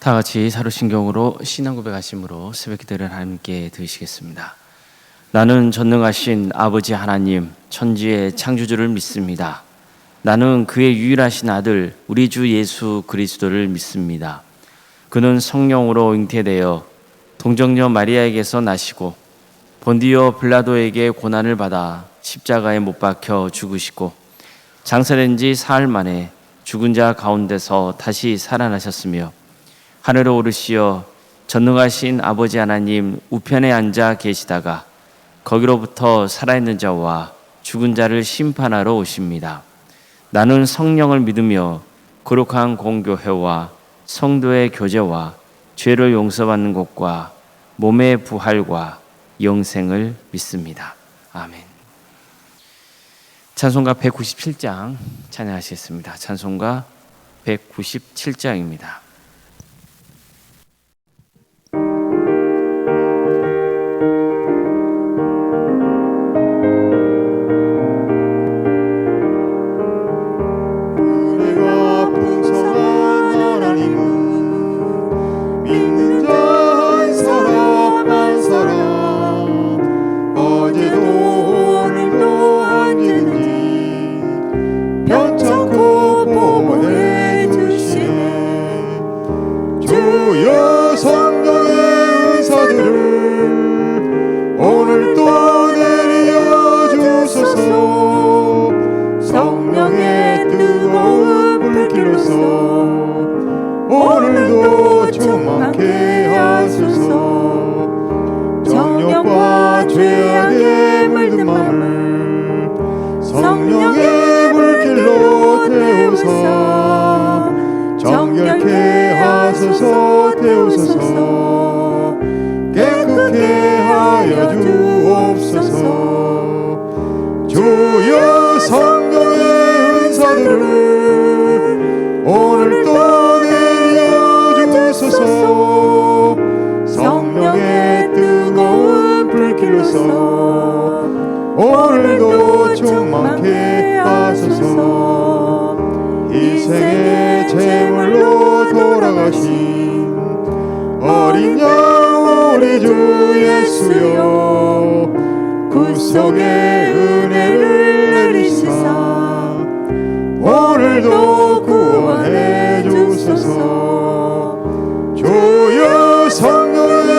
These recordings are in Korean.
다 같이 사도신경으로 신앙 고백하심으로 새벽 기도를 함께 드리시겠습니다. 나는 전능하신 아버지 하나님 천지의 창조주를 믿습니다. 나는 그의 유일하신 아들 우리 주 예수 그리스도를 믿습니다. 그는 성령으로 잉태되어 동정녀 마리아에게서 나시고 본디오 빌라도에게 고난을 받아 십자가에 못 박혀 죽으시고 장사된 지 사흘 만에 죽은 자 가운데서 다시 살아나셨으며 하늘에 오르시어 전능하신 아버지 하나님 우편에 앉아 계시다가 거기로부터 살아있는 자와 죽은 자를 심판하러 오십니다. 나는 성령을 믿으며 거룩한 공교회와 성도의 교제와 죄를 용서받는 것과 몸의 부활과 영생을 믿습니다. 아멘. 찬송가 197장 찬양하시겠습니다. 찬송가 197장입니다. 오늘도 충만케 하소서. 정욕과 죄악에 물든 맘을 성령의 불길로 태우사 정결케 하소서. 태우소서. 깨끗게 하여 주옵소서. 주여 성령의 은사들을 오늘도 주소서. 성령의 뜨거운 불길로서 오늘도 충만케 하소서. 희생의 제물로 돌아가신 어린 양 우리 주 예수여 구속의 은혜를 내리시사 오늘도 구원해 주소서. 주여 성령의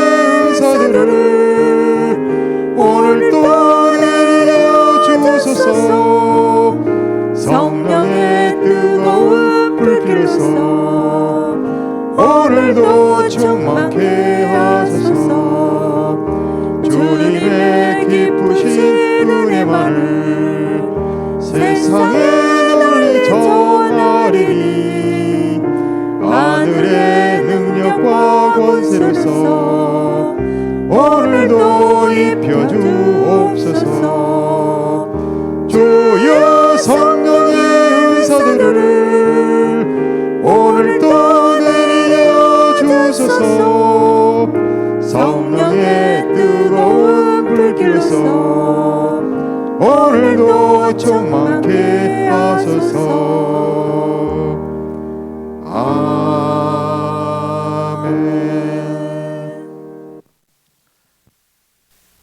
은사들을 오늘도 내려 주소서. 성령의 뜨거운 불길로서 오늘도 충만케 하소서. 주님의 기쁘신 은혜만을 세상에 널리 전하리니 하늘의 능력과 권세로서 오늘도 입혀주옵소서. 주여 성령의 은사들을 오늘도 내려 주소서. 성령의 뜨거운 불길로서 오늘도 충만케 하소서.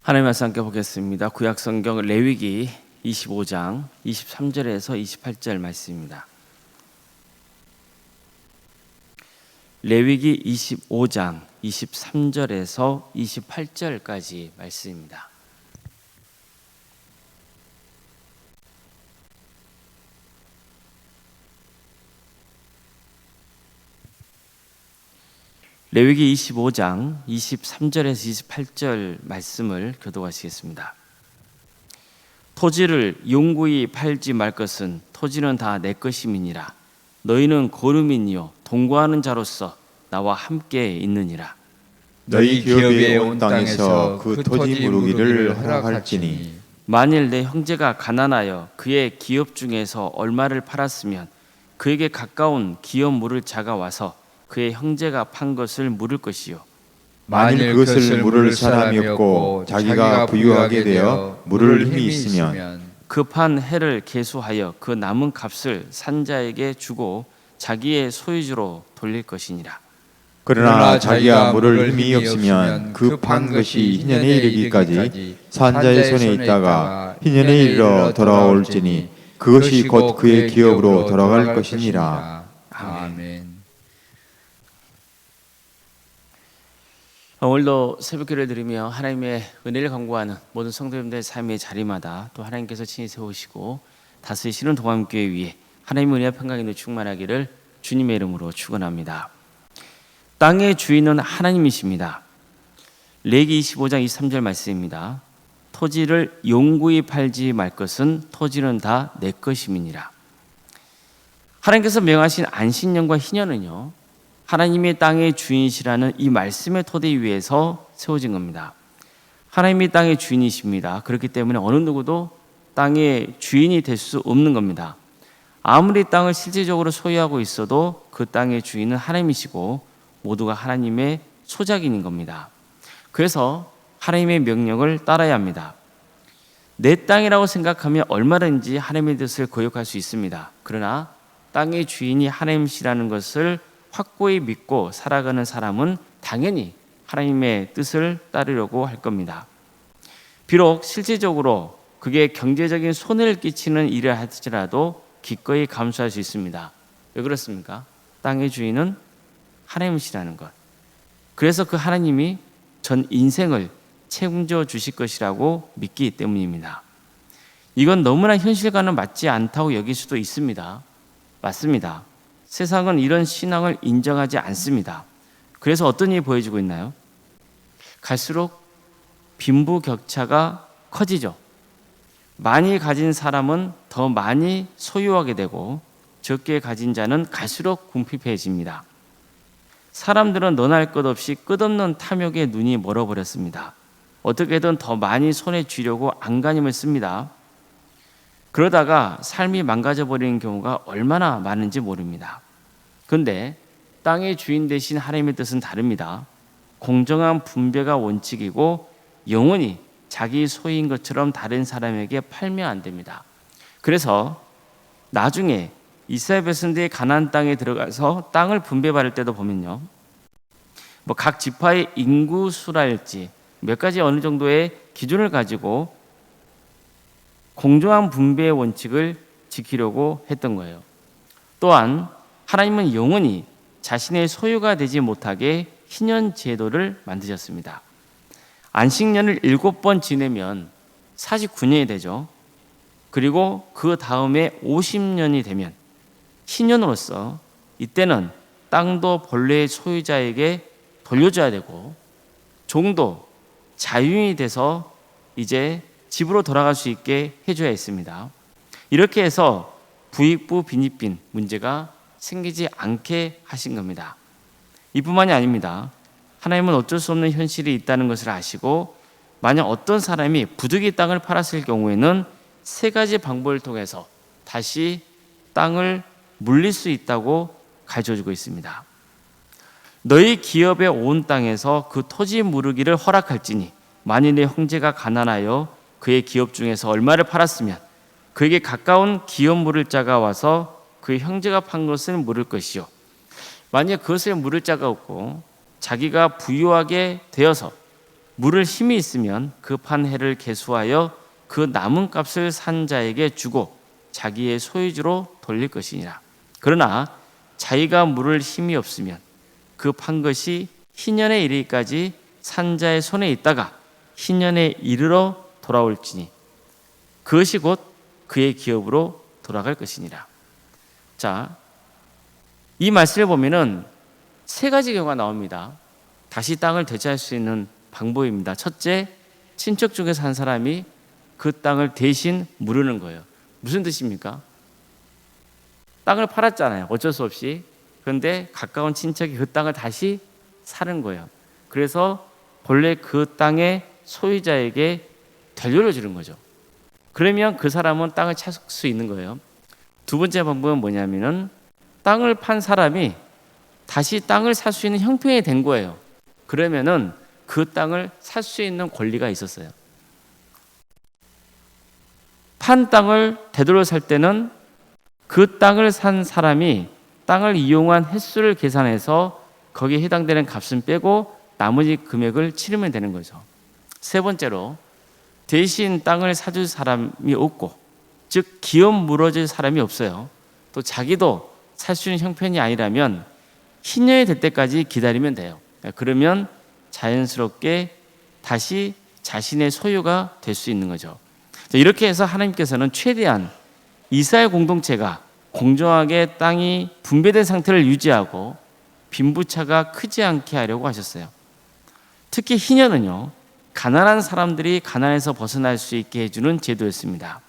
하나님 말씀 함께 보겠습니다. 구약성경 레위기 25장 23절에서 28절 말씀입니다. 레위기 25장 23절에서 28절까지 말씀입니다. 레위기 25장 23절에서 28절 말씀을 교독하시겠습니다. 토지를 용구히 팔지 말 것은 토지는 다 내 것임이니라. 너희는 거름이니요 동거하는 자로서 나와 함께 있느니라. 너희 기업에 온 땅에서 그 토지 무르기를 허락할지니 만일 내 형제가 가난하여 그의 기업 중에서 얼마를 팔았으면 그에게 가까운 기업 물을 자가 와서 그의 형제가 판 것을 물을 것이요 만일 그것을 물을 사람이 없고 자기가 부유하게 되어 물을 힘이 있으면 그 판 해를 계수하여 그 남은 값을 산자에게 주고 자기의 소유주로 돌릴 것이니라. 그러나 자기가 물을 힘이 없으면 그 판 것이 희년에 이르기까지 산자의 손에 있다가 희년에 이르러 돌아올지니 그것이 곧 그의 기업으로 돌아갈 것이니라. 아멘. 오늘도 새벽기를 드리며 하나님의 은혜를 간구하는 모든 성도님들의 삶의 자리마다 또 하나님께서 친히 세우시고 다스리시는 동암교회 위에 하나님의 은혜와 평강이 충만하기를 주님의 이름으로 축원합니다. 땅의 주인은 하나님이십니다. 레위기 25장 23절 말씀입니다. 토지를 용구히 팔지 말 것은 토지는 다 내 것임이니라. 하나님께서 명하신 안식년과 희년은요, 하나님의 땅의 주인이시라는 이 말씀의 토대 위에서 세워진 겁니다. 하나님이 땅의 주인이십니다. 그렇기 때문에 어느 누구도 땅의 주인이 될 수 없는 겁니다. 아무리 땅을 실질적으로 소유하고 있어도 그 땅의 주인은 하나님이시고 모두가 하나님의 소작인인 겁니다. 그래서 하나님의 명령을 따라야 합니다. 내 땅이라고 생각하면 얼마든지 하나님의 뜻을 거역할 수 있습니다. 그러나 땅의 주인이 하나님이시라는 것을 확고히 믿고 살아가는 사람은 당연히 하나님의 뜻을 따르려고 할 겁니다. 비록 실질적으로 그게 경제적인 손해를 끼치는 일을 할지라도 기꺼이 감수할 수 있습니다. 왜 그렇습니까? 땅의 주인은 하나님이시라는 것. 그래서 그 하나님이 전 인생을 책임져 주실 것이라고 믿기 때문입니다. 이건 너무나 현실과는 맞지 않다고 여길 수도 있습니다. 맞습니다. 세상은 이런 신앙을 인정하지 않습니다. 그래서 어떤 일이 보여지고 있나요? 갈수록 빈부격차가 커지죠. 많이 가진 사람은 더 많이 소유하게 되고 적게 가진 자는 갈수록 궁핍해집니다. 사람들은 너나 할 것 없이 끝없는 탐욕에 눈이 멀어버렸습니다. 어떻게든 더 많이 손에 쥐려고 안간힘을 씁니다. 그러다가 삶이 망가져버리는 경우가 얼마나 많은지 모릅니다. 그런데 땅의 주인 대신 하나님의 뜻은 다릅니다. 공정한 분배가 원칙이고 영원히 자기 소유인 것처럼 다른 사람에게 팔면 안 됩니다. 그래서 나중에 이스라엘 백성들이 가나안 땅에 들어가서 땅을 분배받을 때도 보면요, 각 지파의 인구수랄지 몇 가지 어느 정도의 기준을 가지고 공정한 분배의 원칙을 지키려고 했던 거예요. 또한 하나님은 영원히 자신의 소유가 되지 못하게 희년 제도를 만드셨습니다. 안식년을 7번 지내면 49년이 되죠. 그리고 그 다음에 50년이 되면 희년으로서 이때는 땅도 본래의 소유자에게 돌려줘야 되고 종도 자유인이 돼서 이제 집으로 돌아갈 수 있게 해줘야 했습니다. 이렇게 해서 부익부 빈익빈 문제가 생기지 않게 하신 겁니다. 이뿐만이 아닙니다. 하나님은 어쩔 수 없는 현실이 있다는 것을 아시고 만약 어떤 사람이 부득이 땅을 팔았을 경우에는 3가지 방법을 통해서 다시 땅을 물릴 수 있다고 가르쳐주고 있습니다. 너희 기업의 온 땅에서 그 토지 무르기를 허락할지니 만일 내 형제가 가난하여 그의 기업 중에서 얼마를 팔았으면 그에게 가까운 기업 물을 자가 와서 그 형제가 판 것을 물을 것이요, 만약 그것을 물을 자가 없고 자기가 부유하게 되어서 물을 힘이 있으면 그 판 해를 계수하여 그 남은 값을 산 자에게 주고 자기의 소유주로 돌릴 것이니라. 그러나 자기가 물을 힘이 없으면 그 판 것이 희년에 이르기까지 산 자의 손에 있다가 희년에 이르러 돌아올지니 그것이 곧 그의 기업으로 돌아갈 것이니라. 자, 이 말씀을 보면은 3가지 경우가 나옵니다. 다시 땅을 되찾을 수 있는 방법입니다. 첫째, 친척 중에서 한 사람이 그 땅을 대신 무르는 거예요. 무슨 뜻입니까? 땅을 팔았잖아요. 어쩔 수 없이. 그런데 가까운 친척이 그 땅을 다시 사는 거예요. 그래서 본래 그 땅의 소유자에게 되돌려주는 거죠. 그러면 그 사람은 땅을 찾을 수 있는 거예요. 2번째 방법은 뭐냐면은 땅을 판 사람이 다시 땅을 살 수 있는 형편이 된 거예요. 그러면은 그 땅을 살 수 있는 권리가 있었어요. 판 땅을 되돌려 살 때는 그 땅을 산 사람이 땅을 이용한 횟수를 계산해서 거기에 해당되는 값은 빼고 나머지 금액을 치르면 되는 거죠. 세 번째로 대신 땅을 사줄 사람이 없고, 즉 기업 물어줄 사람이 없어요. 또 자기도 살 수 있는 형편이 아니라면 희년이 될 때까지 기다리면 돼요. 그러면 자연스럽게 다시 자신의 소유가 될 수 있는 거죠. 이렇게 해서 하나님께서는 최대한 이스라엘 공동체가 공정하게 땅이 분배된 상태를 유지하고 빈부차가 크지 않게 하려고 하셨어요. 특히 희년은요, 가난한 사람들이 가난에서 벗어날 수 있게 해주는 제도였습니다.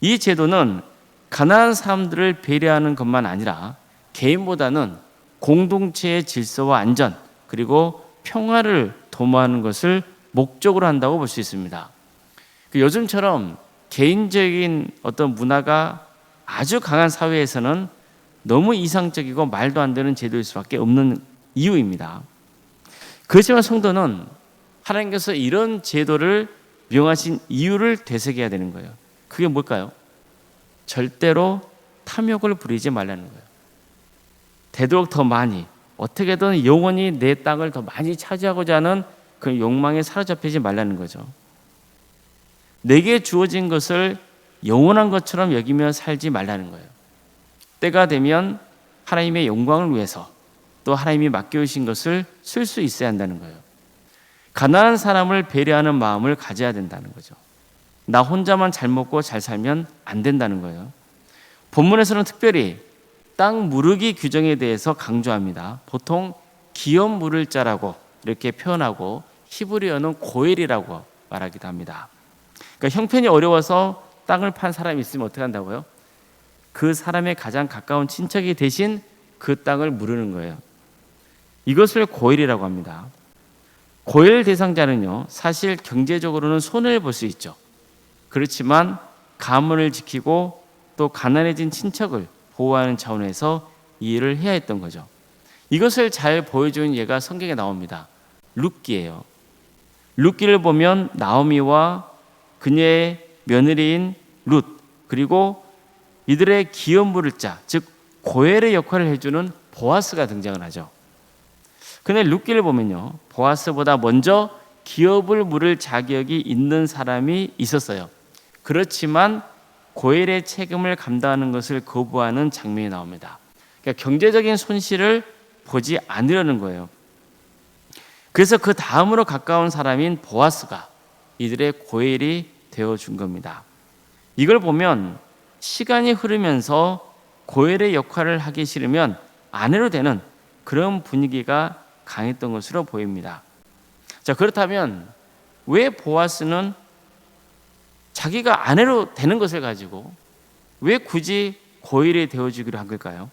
이 제도는 가난한 사람들을 배려하는 것만 아니라 개인보다는 공동체의 질서와 안전, 그리고 평화를 도모하는 것을 목적으로 한다고 볼 수 있습니다. 요즘처럼 개인적인 어떤 문화가 아주 강한 사회에서는 너무 이상적이고 말도 안 되는 제도일 수밖에 없는 이유입니다. 그렇지만 성도는 하나님께서 이런 제도를 명하신 이유를 되새겨야 되는 거예요. 그게 뭘까요? 절대로 탐욕을 부리지 말라는 거예요. 되도록 더 많이, 어떻게든 영원히 내 땅을 더 많이 차지하고자 하는 그 욕망에 사로잡히지 말라는 거죠. 내게 주어진 것을 영원한 것처럼 여기며 살지 말라는 거예요. 때가 되면 하나님의 영광을 위해서 또 하나님이 맡겨주신 것을 쓸 수 있어야 한다는 거예요. 가난한 사람을 배려하는 마음을 가져야 된다는 거죠. 나 혼자만 잘 먹고 잘 살면 안 된다는 거예요. 본문에서는 특별히 땅 무르기 규정에 대해서 강조합니다. 보통 기업 물을 자라고 이렇게 표현하고 히브리어는 고엘이라고 말하기도 합니다. 그러니까 형편이 어려워서 땅을 판 사람이 있으면 어떻게 한다고요? 그 사람의 가장 가까운 친척이 대신 그 땅을 무르는 거예요. 이것을 고엘이라고 합니다. 고엘 대상자는요, 사실 경제적으로는 손해를 볼 수 있죠. 그렇지만 가문을 지키고 또 가난해진 친척을 보호하는 차원에서 이 일을 해야 했던 거죠. 이것을 잘 보여주는 예가 성경에 나옵니다. 룻기예요. 룻기를 보면 나오미와 그녀의 며느리인 룻, 그리고 이들의 기업 물을 자, 즉 고엘의 역할을 해주는 보아스가 등장을 하죠. 근데 룻기를 보면요, 보아스보다 먼저 기업을 물을 자격이 있는 사람이 있었어요. 그렇지만 고엘의 책임을 감당하는 것을 거부하는 장면이 나옵니다. 그러니까 경제적인 손실을 보지 않으려는 거예요. 그래서 그 다음으로 가까운 사람인 보아스가 이들의 고엘이 되어준 겁니다. 이걸 보면 시간이 흐르면서 고엘의 역할을 하기 싫으면 아내로 되는 그런 분위기가 강했던 것으로 보입니다. 자, 그렇다면 왜 보아스는 자기가 아내로 되는 것을 가지고 왜 굳이 고엘이 되어주기로 한 걸까요?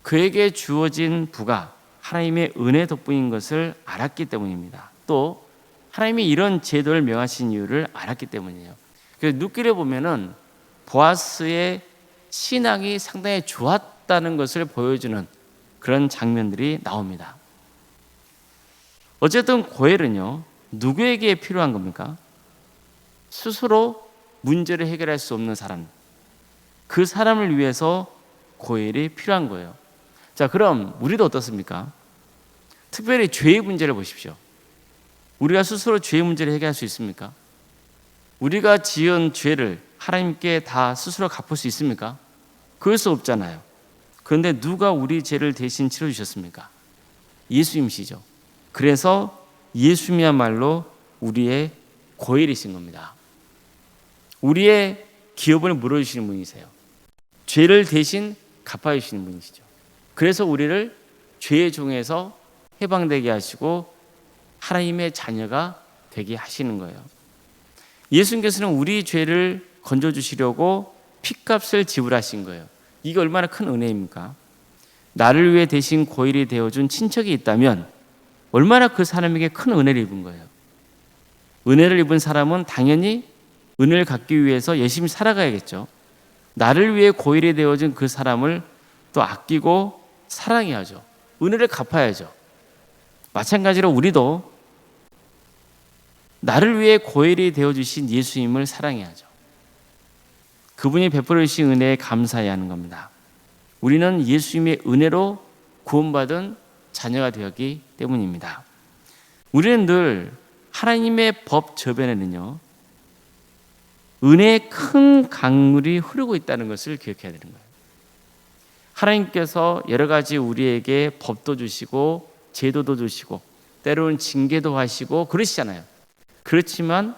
그에게 주어진 부가 하나님의 은혜 덕분인 것을 알았기 때문입니다. 또 하나님이 이런 제도를 명하신 이유를 알았기 때문이에요. 그래서 룻기를 보면은 보아스의 신앙이 상당히 좋았다는 것을 보여주는 그런 장면들이 나옵니다. 어쨌든 고엘은요, 누구에게 필요한 겁니까? 스스로 문제를 해결할 수 없는 사람, 그 사람을 위해서 고엘이 필요한 거예요. 자, 그럼 우리도 어떻습니까? 특별히 죄의 문제를 보십시오. 우리가 스스로 죄의 문제를 해결할 수 있습니까? 우리가 지은 죄를 하나님께 다 스스로 갚을 수 있습니까? 그럴 수 없잖아요. 그런데 누가 우리 죄를 대신 치러주셨습니까? 예수님이시죠. 그래서 예수님이야말로 우리의 고엘이신 겁니다. 우리의 기업을 물어주시는 분이세요. 죄를 대신 갚아주시는 분이시죠. 그래서 우리를 죄의 종에서 해방되게 하시고 하나님의 자녀가 되게 하시는 거예요. 예수님께서는 우리 죄를 건져주시려고 핏값을 지불하신 거예요. 이게 얼마나 큰 은혜입니까? 나를 위해 대신 고엘이 되어준 친척이 있다면 얼마나 그 사람에게 큰 은혜를 입은 거예요. 은혜를 입은 사람은 당연히 은혜를 갖기 위해서 열심히 살아가야겠죠. 나를 위해 고엘이 되어준 그 사람을 또 아끼고 사랑해야죠. 은혜를 갚아야죠. 마찬가지로 우리도 나를 위해 고엘이 되어주신 예수님을 사랑해야죠. 그분이 베풀어 주신 은혜에 감사해야 하는 겁니다. 우리는 예수님의 은혜로 구원받은 자녀가 되었기 때문입니다. 우리는 늘 하나님의 법 저변에는요, 은혜의 큰 강물이 흐르고 있다는 것을 기억해야 되는 거예요. 하나님께서 여러 가지 우리에게 법도 주시고 제도도 주시고 때로는 징계도 하시고 그러시잖아요. 그렇지만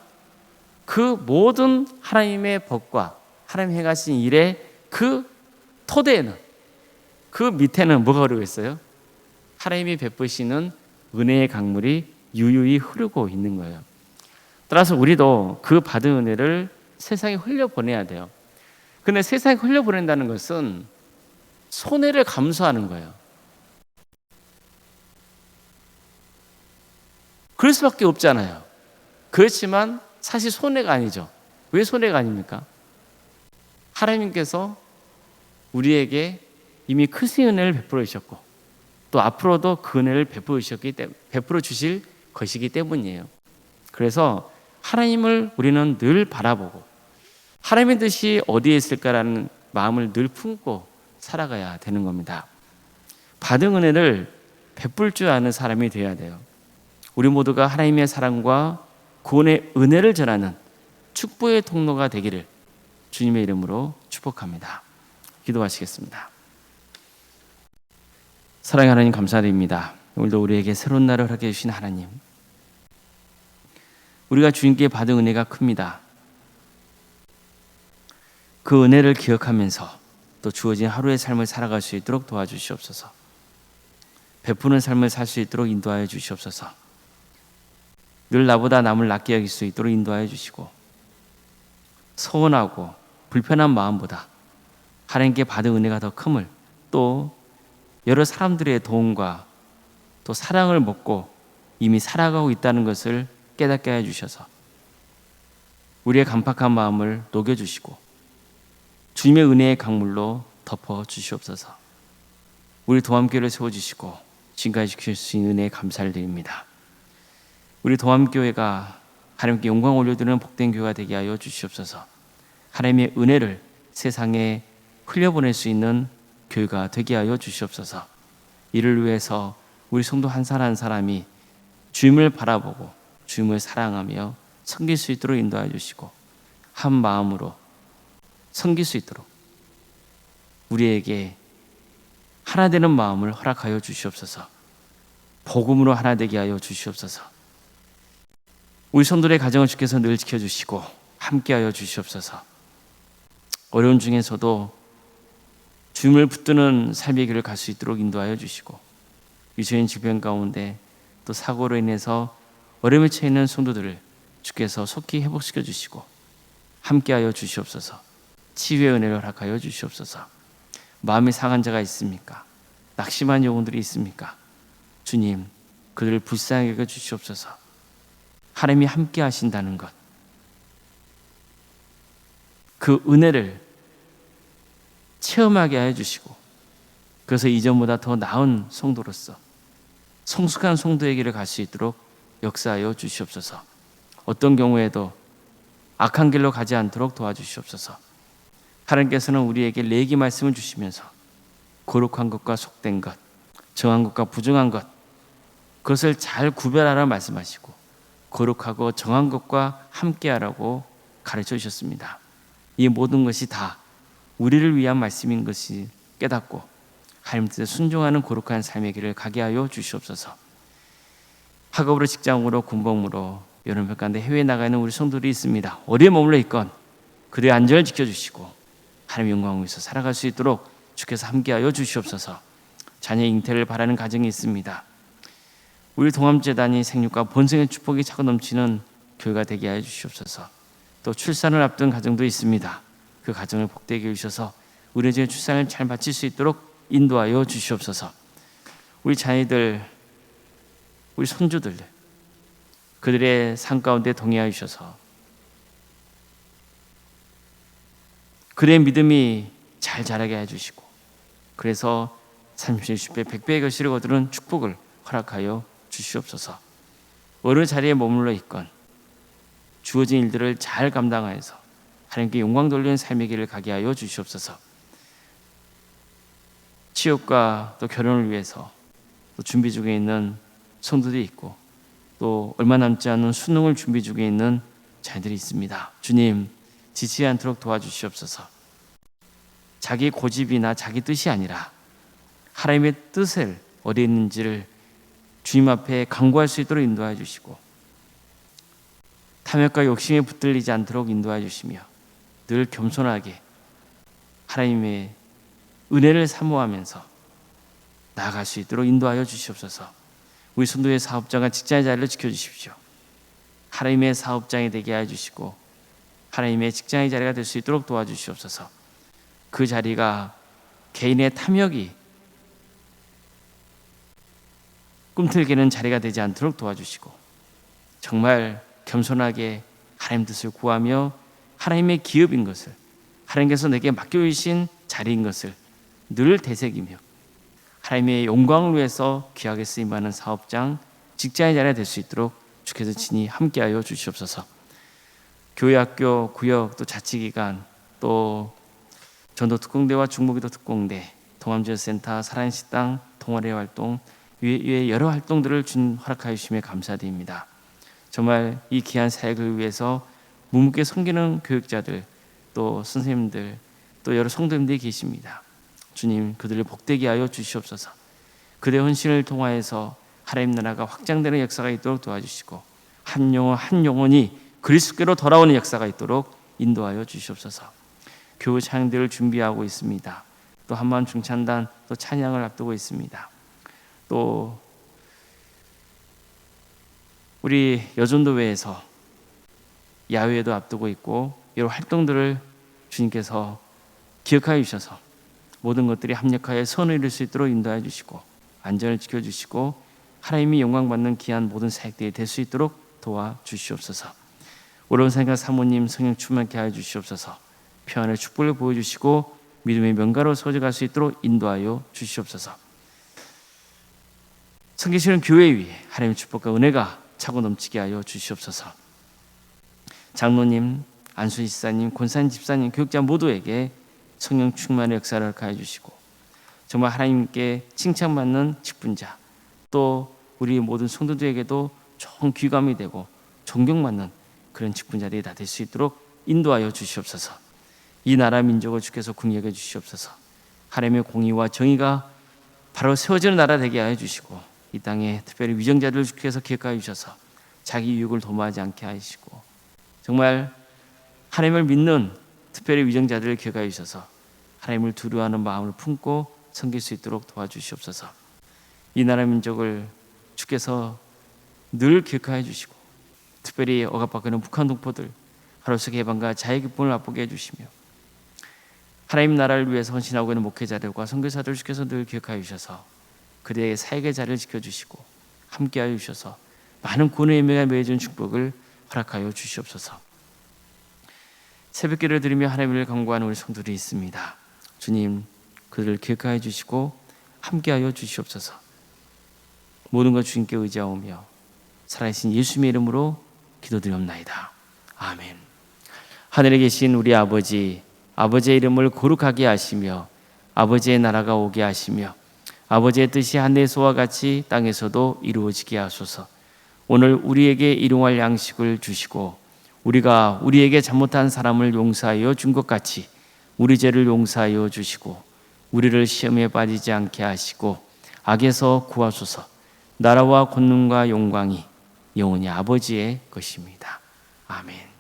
그 모든 하나님의 법과 하나님 행하신 일의 그 토대에는, 그 밑에는 뭐가 흐르고 있어요? 하나님이 베푸시는 은혜의 강물이 유유히 흐르고 있는 거예요. 따라서 우리도 그 받은 은혜를 세상에 흘려보내야 돼요. 근데 세상에 흘려보낸다는 것은 손해를 감수하는 거예요. 그럴 수밖에 없잖아요. 그렇지만 사실 손해가 아니죠. 왜 손해가 아닙니까? 하나님께서 우리에게 이미 크신 은혜를 베풀어 주셨고 또 앞으로도 그 은혜를 베풀어 주실 것이기 때문이에요. 그래서 하나님을 우리는 늘 바라보고 하나님의 뜻이 어디에 있을까라는 마음을 늘 품고 살아가야 되는 겁니다. 받은 은혜를 베풀 줄 아는 사람이 되어야 돼요. 우리 모두가 하나님의 사랑과 구원의 은혜를 전하는 축복의 통로가 되기를 주님의 이름으로 축복합니다. 기도하시겠습니다. 사랑의 하나님, 감사드립니다. 오늘도 우리에게 새로운 날을 하게 해주신 하나님, 우리가 주님께 받은 은혜가 큽니다. 그 은혜를 기억하면서 또 주어진 하루의 삶을 살아갈 수 있도록 도와주시옵소서. 베푸는 삶을 살 수 있도록 인도하여 주시옵소서. 늘 나보다 남을 낫게 여길 수 있도록 인도하여 주시고, 서운하고 불편한 마음보다 하나님께 받은 은혜가 더 큼을, 또 여러 사람들의 도움과 또 사랑을 먹고 이미 살아가고 있다는 것을 깨닫게 해주셔서 우리의 간팍한 마음을 녹여주시고 주님의 은혜의 강물로 덮어주시옵소서. 우리 도함교회를 세워주시고 지금까지 지켜주신 은혜에 감사를 드립니다. 우리 도함교회가 하나님께 영광 올려드리는 복된 교회가 되게 하여 주시옵소서. 하나님의 은혜를 세상에 흘려보낼 수 있는 교회가 되게 하여 주시옵소서. 이를 위해서 우리 성도 한 사람 한 사람이 주님을 바라보고 주님을 사랑하며 섬길 수 있도록 인도하여 주시고 한 마음으로 섬길 수 있도록 우리에게 하나 되는 마음을 허락하여 주시옵소서. 복음으로 하나 되게 하여 주시옵소서. 우리 성도의 가정을 주께서 늘 지켜주시고 함께하여 주시옵소서. 어려운 중에서도 주님을 붙드는 삶의 길을 갈 수 있도록 인도하여 주시고 유전인 질병 가운데 또 사고로 인해서 어려움에 처해 있는 성도들을 주께서 속히 회복시켜 주시고 함께하여 주시옵소서. 치유의 은혜를 허락하여 주시옵소서. 마음이 상한 자가 있습니까? 낙심한 영혼들이 있습니까? 주님, 그들을 불쌍하게 여겨 주시옵소서. 하나님이 함께 하신다는 것, 그 은혜를 체험하게 하여 주시고 그래서 이전보다 더 나은 성도로서 성숙한 성도의 길을 갈 수 있도록 역사하여 주시옵소서. 어떤 경우에도 악한 길로 가지 않도록 도와주시옵소서. 하나님께서는 우리에게 레기 말씀을 주시면서 거룩한 것과 속된 것, 정한 것과 부정한 것, 그것을 잘 구별하라 말씀하시고 거룩하고 정한 것과 함께하라고 가르쳐 주셨습니다. 이 모든 것이 다 우리를 위한 말씀인 것이 깨닫고 하나님 뜻에 순종하는 거룩한 삶의 길을 가게 하여 주시옵소서. 학업으로, 직장으로, 군복무로 여름 가운데 해외에 나가 있는 우리 성도들이 있습니다. 어디에 머물러 있건 그들의 안전을 지켜주시고 하나님 영광을 위해서 살아갈 수 있도록 주께서 함께하여 주시옵소서. 자녀 잉태를 바라는 가정이 있습니다. 우리 동암재단이 생육과 본생의 축복이 차고 넘치는 교회가 되게 하여 주시옵소서. 또 출산을 앞둔 가정도 있습니다. 그 가정을 복되게 해주셔서 우리 집의 출산을 잘 마칠 수 있도록 인도하여 주시옵소서. 우리 자녀들, 우리 손주들, 그들의 삶 가운데 동행하여 주셔서 그들의 믿음이 잘 자라게 해주시고 그래서 30배, 60배, 100배의 결실을 거두는 축복을 허락하여 주시옵소서. 어느 자리에 머물러 있건 주어진 일들을 잘 감당하여서 하나님께 영광 돌리는 삶의 길을 가게 하여 주시옵소서. 취업과 또 결혼을 위해서 또 준비 중에 있는 성도들이 있고 또 얼마 남지 않은 수능을 준비 중에 있는 자녀들이 있습니다. 주님, 지치지 않도록 도와주시옵소서. 자기 고집이나 자기 뜻이 아니라 하나님의 뜻을 어디 있는지를 주님 앞에 간구할 수 있도록 인도하여 주시고 탐욕과 욕심에 붙들리지 않도록 인도하여 주시며 늘 겸손하게 하나님의 은혜를 사모하면서 나아갈 수 있도록 인도하여 주시옵소서. 우리 성도의 사업장과 직장의 자리를 지켜주십시오. 하나님의 사업장이 되게 하여 주시고 하나님의 직장의 자리가 될 수 있도록 도와주시옵소서. 그 자리가 개인의 탐욕이 꿈틀개는 자리가 되지 않도록 도와주시고 정말 겸손하게 하나님 뜻을 구하며 하나님의 기업인 것을 하나님께서 내게 맡겨주신 자리인 것을 늘 되새기며 하나님의 영광을 위해서 귀하게 쓰임받는 사업장, 직장의 자리가 될 수 있도록 주께서 친히 함께하여 주시옵소서. 교회, 학교, 구역, 또 자치기관, 또 전도 특공대와 중무기도 특공대, 동암지원센터, 살아있는 식당, 동아리 활동, 외 여러 활동들을 주님 허락하여 주심에 감사드립니다. 정말 이 귀한 사역을 위해서 묵묵히 섬기는 교육자들, 또 선생님들, 또 여러 성도님들이 계십니다. 주님, 그들을 복되게 하여 주시옵소서. 그들의 헌신을 통하여서 하나님 나라가 확장되는 역사가 있도록 도와주시고 한 영혼 한 영혼이 그리스도께로 돌아오는 역사가 있도록 인도하여 주시옵소서. 교회 찬양들을 준비하고 있습니다. 또 한번 중찬단 또 찬양을 앞두고 있습니다. 또 우리 여전도회에서 야외도 앞두고 있고 여러 활동들을 주님께서 기억하여 주셔서 모든 것들이 합력하여 선을 이룰 수 있도록 인도해 주시고 안전을 지켜주시고 하나님이 영광받는 귀한 모든 사역들이 될 수 있도록 도와주시옵소서. 오른생각 사모님 성령 충만케 하여 주시옵소서. 평안의 축복을 보여주시고 믿음의 명가로 서져갈 수 있도록 인도하여 주시옵소서. 섬기시는 교회 위에 하나님의 축복과 은혜가 차고 넘치게 하여 주시옵소서. 장로님, 안수희 집사님, 권사님 집사님, 교육자 모두에게 성령 충만의 역사를 가해 주시고 정말 하나님께 칭찬받는 직분자, 또 우리 모든 성도들에게도 좋은 귀감이 되고 존경받는 그런 직분자들이 다 될 수 있도록 인도하여 주시옵소서. 이 나라 민족을 주께서 궁여겨 주시옵소서. 하나님의 공의와 정의가 바로 세워지는 나라 되게 하여 주시고 이 땅에 특별히 위정자들을 주께서 기억하여 주셔서 자기 유익을 도모하지 않게 하시고 정말 하나님을 믿는 특별히 위정자들을 기억하여 주셔서 하나님을 두려워하는 마음을 품고 섬길 수 있도록 도와주시옵소서. 이 나라 민족을 주께서 늘 기억하여 주시고 특별히 억압받고 있는 북한 동포들 하루속의 해방과 자유 기쁨을 맛보게 해주시며 하나님 나라를 위해서 헌신하고 있는 목회자들과 선교사들을 주께서 늘 기억하여 주셔서 그들의 사역의 자리를 지켜주시고 함께하여 주셔서 많은 구원의 의미가 맺어준 축복을 허락하여 주시옵소서. 새벽기를 드리며 하나님을 간구하는 우리 성도들이 있습니다. 주님, 그들을 기억하여 주시고 함께하여 주시옵소서. 모든 것 주님께 의지하오며 살아계신 예수님의 이름으로 기도드리옵나이다. 아멘. 하늘에 계신 우리 아버지, 아버지의 이름을 거룩하게 하시며 아버지의 나라가 오게 하시며 아버지의 뜻이 하늘에서와 같이 땅에서도 이루어지게 하소서. 오늘 우리에게 일용할 양식을 주시고 우리가 우리에게 잘못한 사람을 용서하여 준 것 같이 우리 죄를 용서하여 주시고 우리를 시험에 빠지지 않게 하시고 악에서 구하소서. 나라와 권능과 영광이 영원히 아버지의 것입니다. 아멘.